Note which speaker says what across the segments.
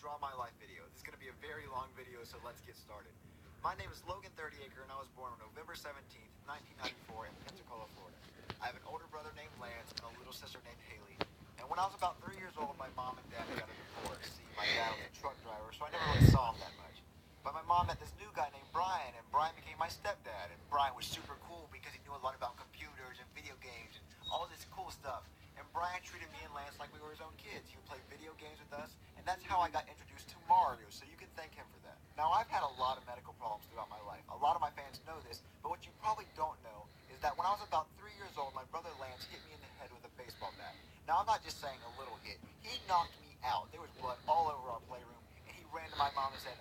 Speaker 1: Draw My Life video. This is going to be a very long video, so let's get started. My name is Logan 30acre, and I was born on November 17th, 1994 in Pensacola, Florida. I have an older brother named Lance and a little sister named Haley. And when I was about 3 years old, my mom and dad got a divorce. See, my dad was a truck driver, so I never really saw him that much. But my mom met this new guy named Brian, and Brian became my stepdad. And Brian was super cool because he knew a lot about computers and video games and all this cool stuff. And Brian treated me and Lance like we were his own kids. He would play video games with us, and that's how I got introduced to Mario, so you can thank him for that. Now, I've had a lot of medical problems throughout my life. A lot of my fans know this, but what you probably don't know is that when I was about 3 years old, my brother Lance hit me in the head with a baseball bat. Now, I'm not just saying a little hit. He knocked me out. There was blood all over our playroom, and he ran to my mom and said,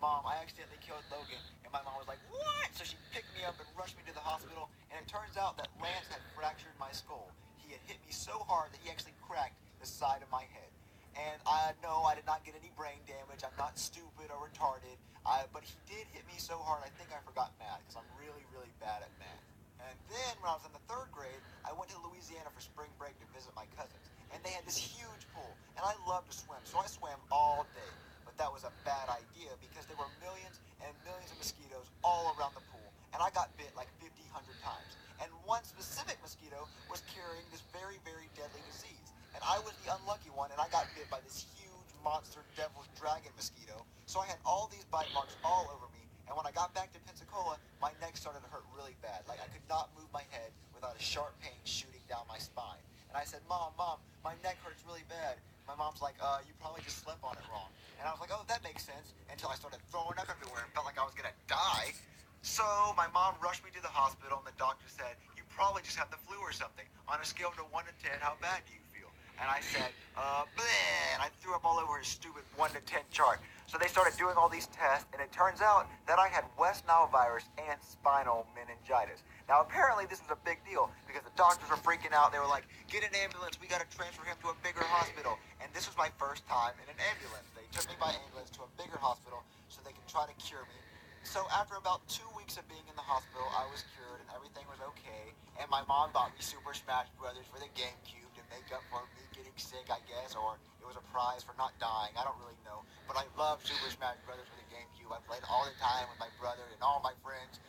Speaker 1: Mom, I accidentally killed Logan. And my mom was like, what? So she picked me up and rushed me to the hospital, and it turns out that Lance had fractured my skull. He had hit me so hard that he actually cracked the side of my head. And I know I did not get any brain damage. I'm not stupid or retarded. But he did hit me so hard, I think I forgot math, because I'm really, really bad at math. And then when I was in the 3rd grade, I went to Louisiana for spring break to visit my cousins. And they had this huge pool, and I love to swim, so I swam all day. But that was a bad idea because there were millions and millions of mosquitoes all around the pool, and I got bit like 50, 100 times. And one specific mosquito was carrying this very, very deadly disease. And I was the unlucky one, and I got bit by this huge monster devil's dragon mosquito. So I had all these bite marks all over me, and when I got back to Pensacola, my neck started to hurt really bad. Like I could not move my head without a sharp pain shooting down my spine. And I said, Mom, my neck hurts really bad. My mom's like, you probably just slept on it wrong. And I was like, oh, that makes sense, until I started throwing up everywhere and felt like I was going to die. So my mom rushed me to the hospital, and the doctor said, you probably just have the flu or something. On a scale of 1 to 10, how bad do you feel? And I said, bleh, and I threw up all over his stupid 1 to 10 chart. So they started doing all these tests, and it turns out that I had West Nile virus and spinal meningitis. Now, apparently, this was a big deal because the doctors were freaking out. They were like, get an ambulance. We got to transfer him to a bigger hospital. And this was my first time in an ambulance. They took me by ambulance to a bigger hospital so they could try to cure me. So after about 2 weeks of being in the hospital, I was cured and everything was okay. And my mom bought me Super Smash Brothers for the GameCube to make up for me getting sick, I guess, or it was a prize for not dying. I don't really know. But I love Super Smash Brothers for the GameCube. I played all the time with my brother and all my friends.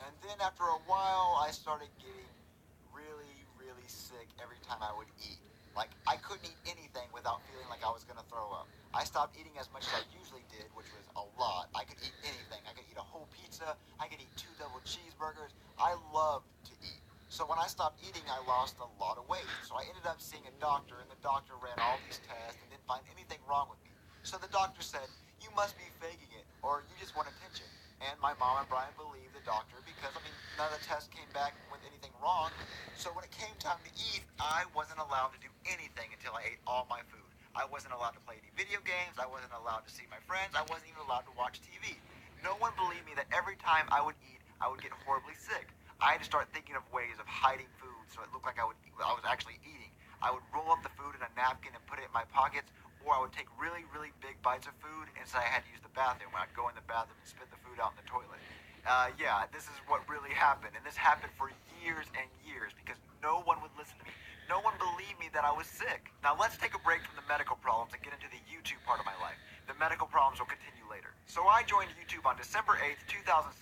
Speaker 1: And then after a while, I started getting really, really sick every time I would eat. Like, I couldn't eat anything without feeling like I was going to throw up. I stopped eating as much as I usually did, which was a lot. I could eat anything. I could eat a whole pizza. I could eat 2 double cheeseburgers. I loved to eat. So when I stopped eating, I lost a lot of weight. So I ended up seeing a doctor, and the doctor ran all these tests and didn't find anything wrong with me. So the doctor said, you must be faking it, or you just want attention. And my mom and Brian believed the doctor because, none of the tests came back with anything wrong. So when it came time to eat, I wasn't allowed to do anything until I ate all my food. I wasn't allowed to play any video games. I wasn't allowed to see my friends. I wasn't even allowed to watch TV. No one believed me that every time I would eat, I would get horribly sick. I had to start thinking of ways of hiding food so it looked like I was actually eating. I would roll up the food in a napkin and put it in my pockets, or I would take really, really big bites of food and say I had to use the bathroom when I'd go in the bathroom and spit the food out in the toilet. Yeah, this is what really happened, and this happened for years and years because no one would listen to me. No one believed me that I was sick. Now let's take a break from the medical problems and get into the YouTube part of my life. The medical problems will continue later. So I joined YouTube on December 8th, 2007,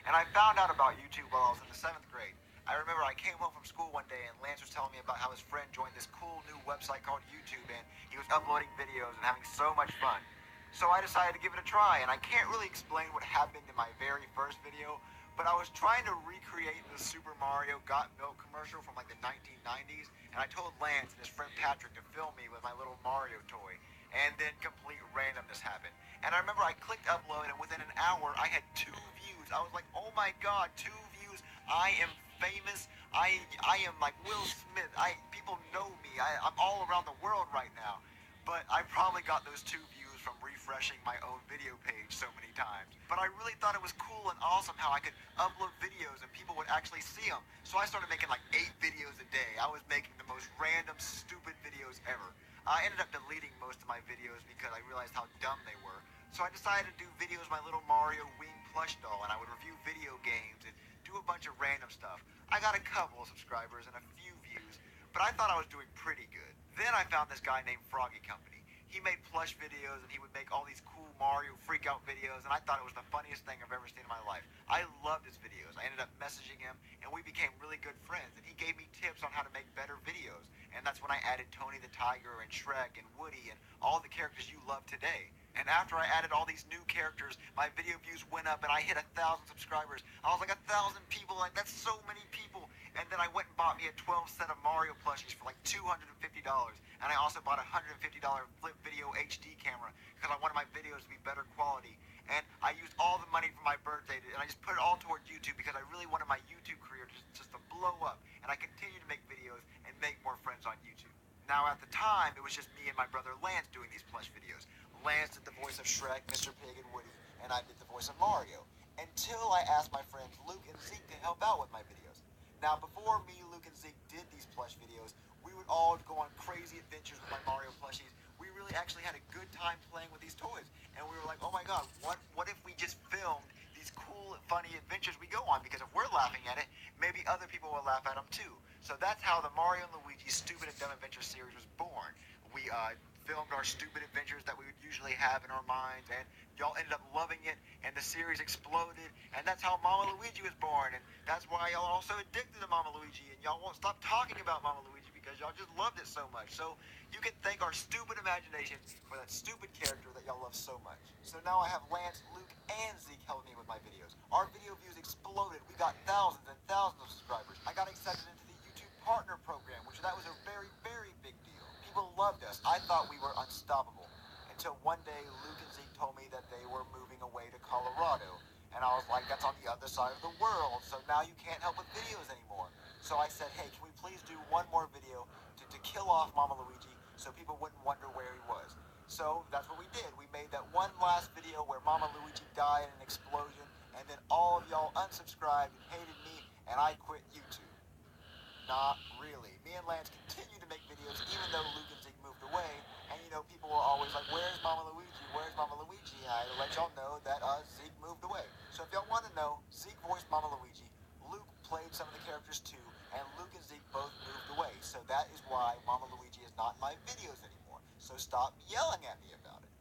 Speaker 1: and I found out about YouTube while I was in the 7th grade. I remember I came home from school one day and Lance was telling me about how his friend joined this cool new website called YouTube, and he was uploading videos and having so much fun. So I decided to give it a try, and I can't really explain what happened in my very first video, but I was trying to recreate the Super Mario Got Milk commercial from like the 1990s, and I told Lance and his friend Patrick to film me with my little Mario toy, and then complete randomness happened. And I remember I clicked upload, and within an hour I had 2 views. I was like, oh my god, 2 views, I am famous, I am like Will Smith, people know me, I'm all around the world right now. But I probably got those 2 views from refreshing my own video page so many times. But I really thought it was cool and awesome how I could upload videos and people would actually see them. So I started making like 8 videos a day. I was making the most random, stupid videos ever. I ended up deleting most of my videos because I realized how dumb they were. So I decided to do videos with my little Mario Wing plush doll, and I would review video games and do a bunch of random stuff. I got a couple of subscribers and a few views, but I thought I was doing pretty good. Then I found this guy named Froggy Company. He made plush videos, and he would make all these cool Mario freak-out videos, and I thought it was the funniest thing I've ever seen in my life. I loved his videos. I ended up messaging him, and we became really good friends, and he gave me tips on how to make better videos, and that's when I added Tony the Tiger and Shrek and Woody and all the characters you love today. And after I added all these new characters, my video views went up, and I hit 1,000 subscribers. I was like, 1,000 people, like, that's so many people. And then I went and bought me a 12 set of Mario plushies for like $250. And I also bought a $150 Flip Video HD camera because I wanted my videos to be better quality. And I used all the money from my birthday, and I just put it all toward YouTube because I really wanted my YouTube career just to blow up. And I continue to make videos and make more friends on YouTube. Now, at the time, it was just me and my brother Lance doing these plush videos. Lance did the voice of Shrek, Mr. Pig, and Woody, and I did the voice of Mario. Until I asked my friends Luke and Zeke to help out with my videos. Now, before me, Luke, and Zeke did these plush videos, we would all go on crazy adventures with my Mario plushies. We really actually had a good time playing with these toys. And we were like, oh my god, what if we just filmed these cool, funny adventures we go on? Because if we're laughing at it, maybe other people will laugh at them too. So that's how the Mario and Luigi Stupid and Dumb Adventure series was born. We filmed our stupid adventures that we would usually have in our minds, and y'all ended up loving it, and the series exploded, and that's how Mama Luigi was born, and that's why y'all are also addicted to Mama Luigi, and y'all won't stop talking about Mama Luigi because y'all just loved it so much. So you can thank our stupid imagination for that stupid character that y'all love so much. So now I have Lance, Luke, and Zeke helping me with my videos. Our video views exploded. We got thousands and thousands of subscribers. I got accepted into the YouTube Partner Program, which that was a very, very big deal. People loved us. I thought we were unstoppable. Until one day, Luke and Zeke told me that they were moving away to Colorado. And I was like, that's on the other side of the world, so now you can't help with videos anymore. So I said, hey, can we please do one more video to kill off Mama Luigi so people wouldn't wonder where he was? So that's what we did. We made that one last video where Mama Luigi died in an explosion, and then all of y'all unsubscribed and hated me, and I quit YouTube. Not really. Me and Lance continued to make videos even though Luke and Zeke moved away. And you know, people were always like, where's Mama Luigi? Where's Mama Luigi? And I had to let y'all know that Zeke moved away. So if y'all want to know, Zeke voiced Mama Luigi, Luke played some of the characters too, and Luke and Zeke both moved away. So that is why Mama Luigi is not in my videos anymore. So stop yelling at me about it.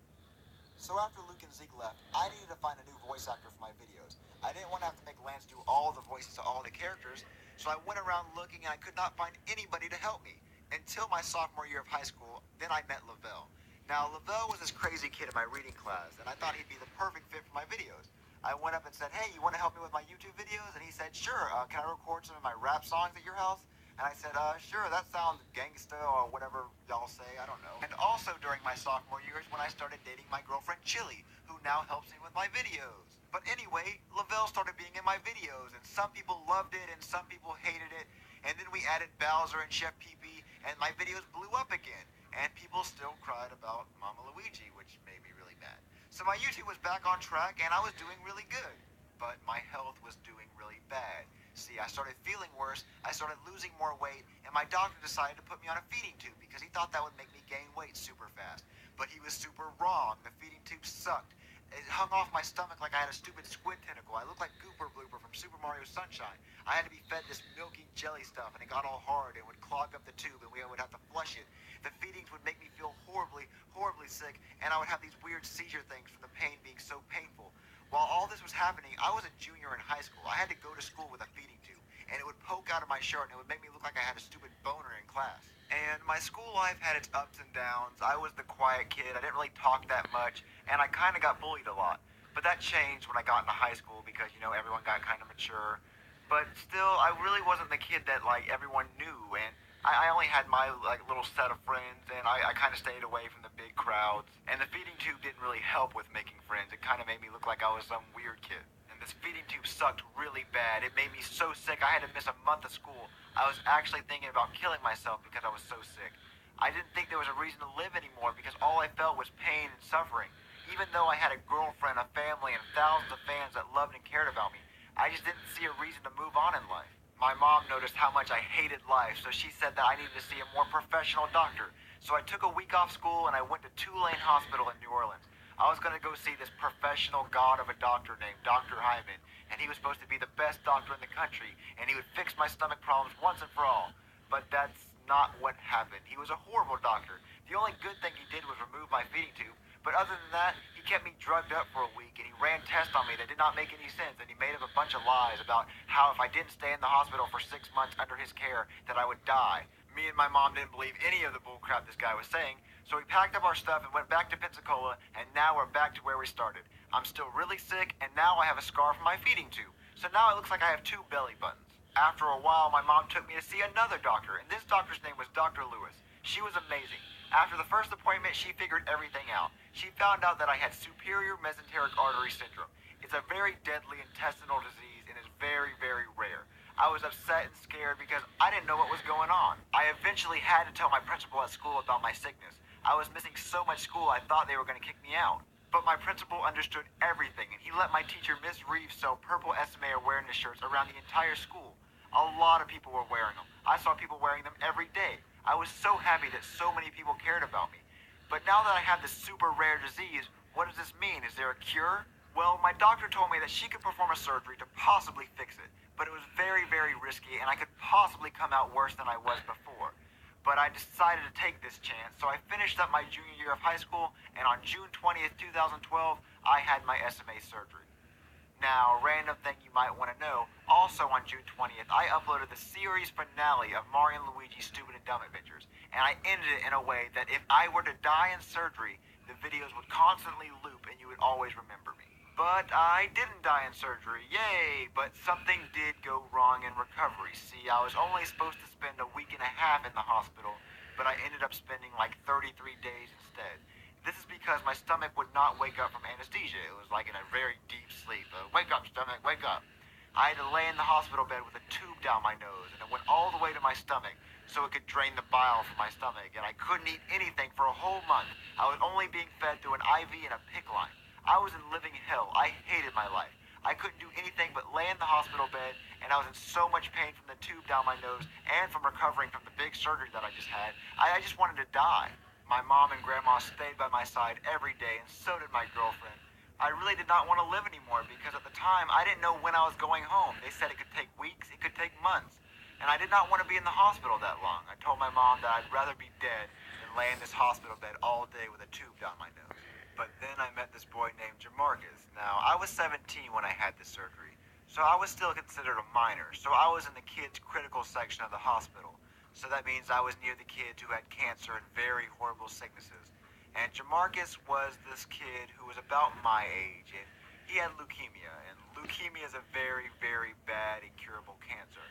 Speaker 1: So after Luke and Zeke left, I needed to find a new voice actor for my videos. I didn't want to have to make Lance do all the voices of all the characters, so I went around looking and I could not find anybody to help me. Until my sophomore year of high school, then I met Lavelle. Now, Lavelle was this crazy kid in my reading class, and I thought he'd be the perfect fit for my videos. I went up and said, hey, you want to help me with my YouTube videos? And he said, sure, can I record some of my rap songs at your house? And I said, sure, that sounds gangsta or whatever y'all say, I don't know. And also during my sophomore years when I started dating my girlfriend Chili, who now helps me with my videos. But anyway, Lavelle started being in my videos, and some people loved it and some people hated it. And then we added Bowser and Chef Pee Pee, and my videos blew up again. And people still cried about Mama Luigi, which made me really mad. So my YouTube was back on track, and I was doing really good. But my health was doing really bad. See, I started feeling worse, I started losing more weight, and my doctor decided to put me on a feeding tube because he thought that would make me gain weight super fast. But he was super wrong. The feeding tube sucked. It hung off my stomach like I had a stupid squid tentacle. I looked like Gooper Blooper from Super Mario Sunshine. I had to be fed this milky jelly stuff, and it got all hard. It would clog up the tube, and we would have to flush it. The feedings would make me feel horribly, horribly sick, and I would have these weird seizure things from the pain being so painful. While all this was happening, I was a junior in high school. I had to go to school with a feeding tube, and it would poke out of my shirt, and it would make me look like I had a stupid boner in class. And my school life had its ups and downs. I was the quiet kid. I didn't really talk that much, and I kind of got bullied a lot. But that changed when I got into high school because, you know, everyone got kind of mature. But still, I really wasn't the kid that, like, everyone knew, and I only had my, like, little set of friends, and I kind of stayed away from the big crowds. And the feeding tube didn't really help with making friends. It kind of made me look like I was some weird kid. And this feeding tube sucked really bad. It made me so sick, I had to miss a month of school. I was actually thinking about killing myself because I was so sick. I didn't think there was a reason to live anymore because all I felt was pain and suffering. Even though I had a girlfriend, a family, and thousands of fans that loved and cared about me, I just didn't see a reason to move on in life. My mom noticed how much I hated life, so she said that I needed to see a more professional doctor. So I took a week off school and I went to Tulane Hospital in New Orleans. I was going to go see this professional god of a doctor named Dr. Hyman, and he was supposed to be the best doctor in the country, and he would fix my stomach problems once and for all. But that's not what happened. He was a horrible doctor. The only good thing he did was remove my feeding tube, but other than that, he kept me drugged up for a week, and he ran tests on me that did not make any sense, and he made up a bunch of lies about how if I didn't stay in the hospital for 6 months under his care, that I would die. Me and my mom didn't believe any of the bullcrap this guy was saying, so we packed up our stuff and went back to Pensacola, and now we're back to where we started. I'm still really sick, and now I have a scar from my feeding tube, so now it looks like I have 2 belly buttons. After a while, my mom took me to see another doctor, and this doctor's name was Dr. Lewis. She was amazing. After the first appointment, she figured everything out. She found out that I had superior mesenteric artery syndrome. It's a very deadly intestinal disease and is very, very rare. I was upset and scared because I didn't know what was going on. I eventually had to tell my principal at school about my sickness. I was missing so much school I thought they were going to kick me out. But my principal understood everything, and he let my teacher, Miss Reeves, sell purple SMA awareness shirts around the entire school. A lot of people were wearing them. I saw people wearing them every day. I was so happy that so many people cared about me. But now that I have this super rare disease, what does this mean? Is there a cure? Well, my doctor told me that she could perform a surgery to possibly fix it, but it was very, very risky, and I could possibly come out worse than I was before. But I decided to take this chance, so I finished up my junior year of high school, and on June 20th, 2012, I had my SMA surgery. Now, a random thing you might want to know, also on June 20th, I uploaded the series finale of Mario and Luigi's Stupid and Dumb Adventures, and I ended it in a way that if I were to die in surgery, the videos would constantly loop and you would always remember me. But I didn't die in surgery, yay, but something did go wrong in recovery. See, I was only supposed to spend a week and a half in the hospital, but I ended up spending like 33 days instead. This is because my stomach would not wake up from anesthesia. It was like in a very deep sleep. Wake up, stomach, wake up. I had to lay in the hospital bed with a tube down my nose, and it went all the way to my stomach so it could drain the bile from my stomach, and I couldn't eat anything for a whole month. I was only being fed through an IV and a PICC line. I was in living hell. I hated my life. I couldn't do anything but lay in the hospital bed, and I was in so much pain from the tube down my nose and from recovering from the big surgery that I just had. I just wanted to die. My mom and grandma stayed by my side every day, and so did my girlfriend. I really did not want to live anymore because at the time, I didn't know when I was going home. They said it could take weeks, it could take months. And I did not want to be in the hospital that long. I told my mom that I'd rather be dead than lay in this hospital bed all day with a tube down my nose. But then I met this boy named Jamarcus. Now, I was 17 when I had this surgery, so I was still considered a minor. So I was in the kids' critical section of the hospital. So that means I was near the kids who had cancer and very horrible sicknesses. And Jamarcus was this kid who was about my age, and he had leukemia, and leukemia is a very, very bad, incurable cancer.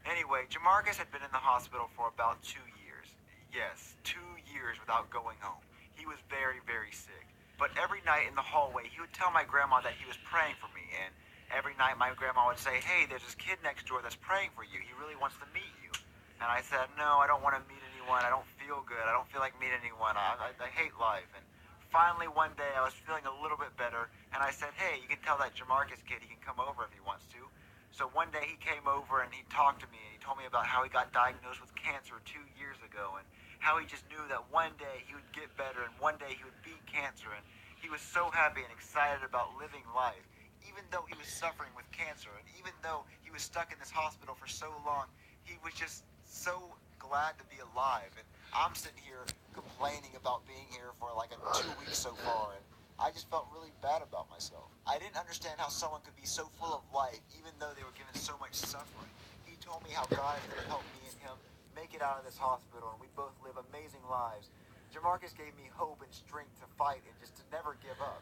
Speaker 1: Anyway, Jamarcus had been in the hospital for about 2 years. Yes, 2 years without going home. He was very, very sick. But every night in the hallway, he would tell my grandma that he was praying for me, and every night my grandma would say, hey, there's this kid next door that's praying for you. He really wants to meet you. And I said, no, I don't want to meet anyone. I don't feel good. I don't feel like meeting anyone. I hate life. And finally, one day, I was feeling a little bit better, and I said, hey, you can tell that Jamarcus kid he can come over if he wants to. So one day, he came over, and he talked to me, and he told me about how he got diagnosed with cancer 2 years ago, and how he just knew that one day he would get better, and one day he would beat cancer. And he was so happy and excited about living life, even though he was suffering with cancer, and even though he was stuck in this hospital for so long. He was just so glad to be alive, and I'm sitting here complaining about being here for like 2 weeks so far, and I just felt really bad about myself. I didn't understand how someone could be so full of life even though they were given so much suffering. He told me how God is going to help me and him make it out of this hospital, and we both live amazing lives. Jamarcus gave me hope and strength to fight and just to never give up.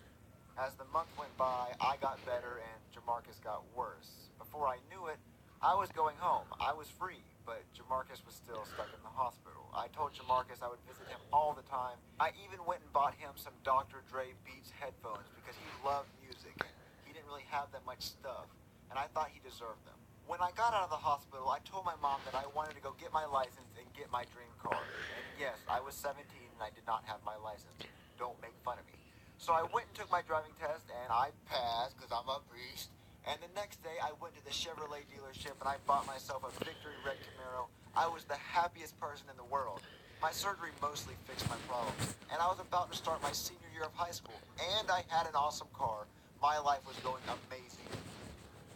Speaker 1: As the month went by, I got better and Jamarcus got worse. Before I knew it, I was going home. I was free, but Jamarcus was still stuck in the hospital. I told Jamarcus I would visit him all the time. I even went and bought him some Dr. Dre Beats headphones because he loved music, and he didn't really have that much stuff, and I thought he deserved them. When I got out of the hospital, I told my mom that I wanted to go get my license and get my dream car. And yes, I was 17 and I did not have my license. Don't make fun of me. So I went and took my driving test, and I passed because I'm a beast. And the next day, I went to the Chevrolet dealership, and I bought myself a Victory Red Camaro. I was the happiest person in the world. My surgery mostly fixed my problems, and I was about to start my senior year of high school, and I had an awesome car. My life was going amazing.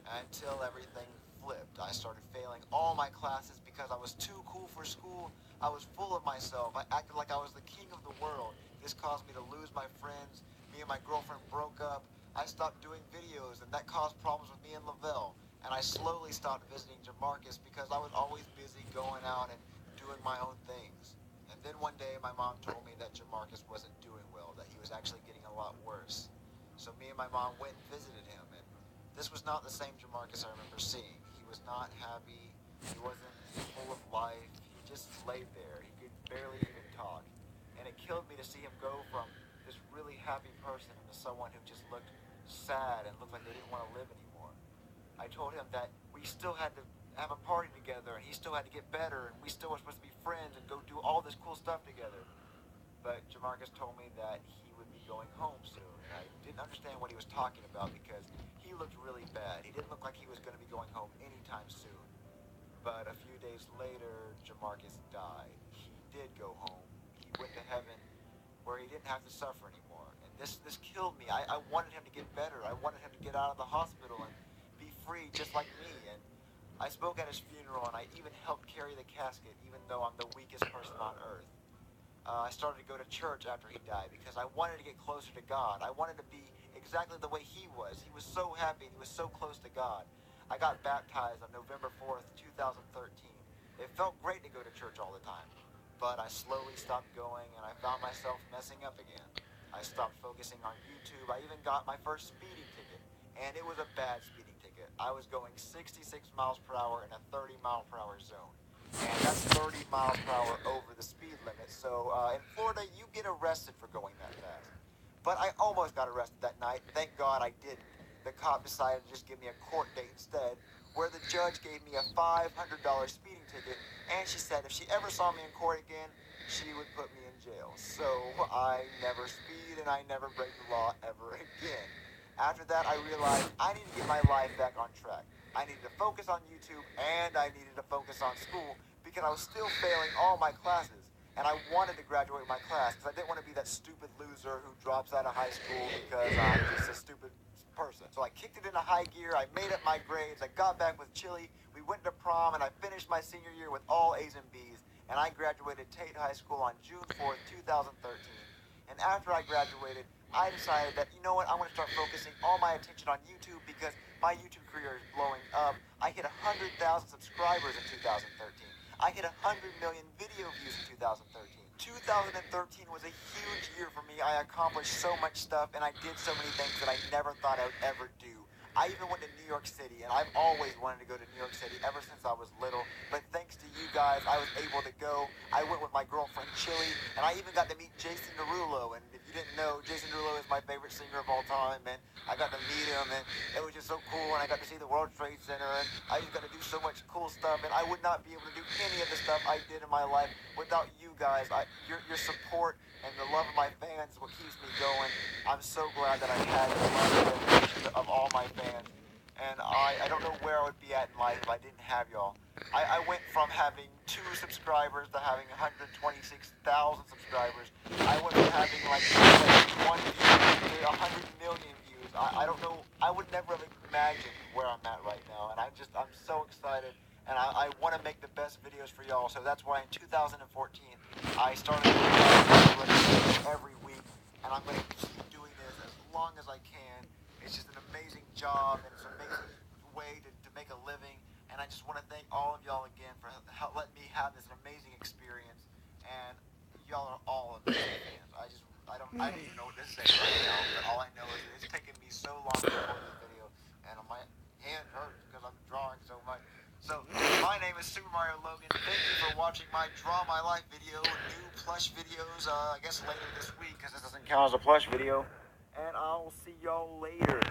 Speaker 1: Until everything flipped. I started failing all my classes because I was too cool for school, I was full of myself. I acted like I was the king of the world. This caused me to lose my friends. Me and my girlfriend broke up. I stopped doing videos, and that caused problems with me and Lavelle. And I slowly stopped visiting Jamarcus because I was always busy going out and doing my own things. And then one day, my mom told me that Jamarcus wasn't doing well, that he was actually getting a lot worse. So me and my mom went and visited him, and this was not the same Jamarcus I remember seeing. He was not happy. He wasn't full of life. He just laid there. He could barely even talk. And it killed me to see him go from this really happy person into someone who just looked sad and looked like they didn't want to live anymore. I told him that we still had to have a party together, and he still had to get better, and we still were supposed to be friends and go do all this cool stuff together. But Jamarcus told me that he would be going home soon. I didn't understand what he was talking about because he looked really bad. He didn't look like he was going to be going home anytime soon. But a few days later, Jamarcus died. He did go home. He went to heaven where he didn't have to suffer anymore. And this killed me. I wanted him to get better. I wanted him to get out of the hospital and be free just like me. And I spoke at his funeral, and I even helped carry the casket, even though I'm the weakest person on earth. I started to go to church after he died because I wanted to get closer to God. I wanted to be exactly the way he was. He was so happy. He was so close to God. I got baptized on November 4th, 2013. It felt great to go to church all the time, but I slowly stopped going, and I found myself messing up again. I stopped focusing on YouTube. I even got my first speeding ticket, and it was a bad speeding ticket. I was going 66 miles per hour in a 30-mile-per-hour zone. And that's 30 miles per hour over the speed limit. So in Florida, you get arrested for going that fast. But I almost got arrested that night. Thank God I didn't. The cop decided to just give me a court date instead, where the judge gave me a $500 speeding ticket, and she said if she ever saw me in court again, she would put me in jail. So I never speed, and I never break the law ever again. After that, I realized I needed to get my life back on track. I needed to focus on YouTube, and I needed to focus on school because I was still failing all my classes. And I wanted to graduate my class because I didn't want to be that stupid loser who drops out of high school because I'm just a stupid person. So I kicked it into high gear. I made up my grades. I got back with Chili. We went to prom, and I finished my senior year with all A's and B's. And I graduated Tate High School on June 4th, 2013. And after I graduated, I decided that, you know what, I want to start focusing all my attention on YouTube because my YouTube career is blowing up. I hit 100,000 subscribers in 2013. I hit 100 million video views in 2013. 2013 was a huge year for me. I accomplished so much stuff, and I did so many things that I never thought I would ever do. I even went to New York City, and I've always wanted to go to New York City ever since I was little. But thanks to you guys, I was able to go. I went with my girlfriend, Chili, and I even got to meet Jason Derulo. And if you didn't know, Jason Derulo is my favorite singer of all time, and I got to meet him, and it was just so cool. And I got to see the World Trade Center, and I just got to do so much cool stuff. And I would not be able to do any of the stuff I did in my life without you guys. Your support and the love of my fans is what keeps me going. I'm so glad that I had the love and dedication of all my fans. And I don't know where I would be at in life if I didn't have y'all. I went from having 2 subscribers to having 126,000 subscribers. I went from having like 1 view to 100 million views. I don't know. I would never have imagined where I'm at right now. And I'm so excited. And I want to make the best videos for y'all. So that's why in 2014, I started doing every week. And I'm going to keep doing this as long as I can. It's just an amazing job, and it's an amazing way to make a living. And I just want to thank all of y'all again for letting me have this amazing experience. And y'all are all amazing fans. I don't even know what to say right now, but all I know is it's taken me so long to record this video, and my hand hurts because I'm drawing so much. So, my name is Super Mario Logan. Thank you for watching my Draw My Life video, new plush videos, I guess later this week, because this doesn't count as a plush video. And I'll see y'all later.